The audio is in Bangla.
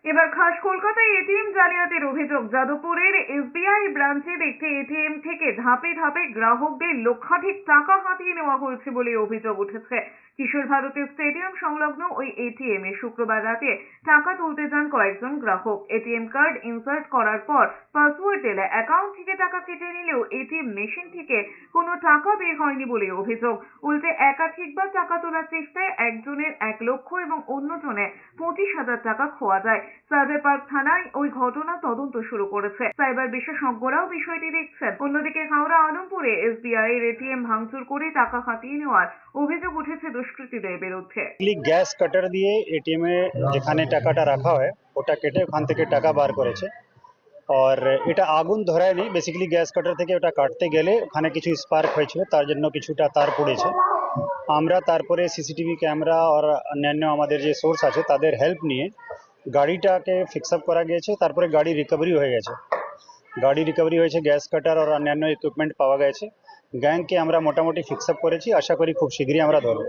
এবার খাস কলকাতায় এটিএম জালিয়াতির অভিযোগ। যাদবপুরের এসবিআই ব্রাঞ্চের একটি এটিএম থেকে ধাপে ধাপে গ্রাহকদের লক্ষাধিক টাকা হাতিয়ে নেওয়া হয়েছে বলে অভিযোগ উঠেছে। কিশোর ভারতী স্টেডিয়াম সংলগ্ন ওই এটিএম এ শুক্রবার রাতে টাকা তুলতে যান কয়েকজন গ্রাহক। এটিএম কার্ড ইনসার্ট করার পর পাসওয়ার্ড দিলে অ্যাকাউন্ট থেকে টাকা কেটে নিলেও এটিএম মেশিন থেকে কোনো টাকা বের হয়নি বলে অভিযোগ। উল্টে একাধিকবার টাকা তোলার চেষ্টায় একজনের 1,00,000 এবং অন্যজনের 25,000 টাকা খোয়া যায়। সার্ভে পার্ক থানায় ওই ঘটনা তদন্ত শুরু করেছে। সাইবার বিশেষজ্ঞরাও বিষয়টি দেখছেন। অন্যদিকে হাওড়া আলমপুরে এসবিআই এর এটিএম ভাঙচুর করে টাকা হাতিয়ে নেওয়ার অভিযোগ উঠেছে দুষ্কৃতীদের বিরুদ্ধে। গ্যাস কাটার দিয়ে এটিএম এ যেখানে টাকাটা রাখা হয় ওটা কেটে ওখান থেকে টাকা বার করেছে। আর এটা আগুন ধরায়নি, বেসিক্যালি গ্যাস কাটার থেকে ওটা কাটতে গেলে ওখানে কিছু স্পার্ক হয়েছিল, তার জন্য কিছুটা তার পড়েছে। আমরা তারপরে সিসিটিভি ক্যামেরা আর অন্যান্য আমাদের যে সোর্স আছে তাদের হেল্প নিয়ে গাড়িটাকে ফিক্স আপ করা গিয়েছে। তারপরে গাড়ি রিকভারি হয়েছে, গ্যাস কাটার আর অন্যান্য ইকুইপমেন্ট পাওয়া গেছে। গ্যাংকে আমরা মোটামুটি ফিক্স আপ করেছি, আশা করি খুব শীঘ্রই আমরা ধরবো।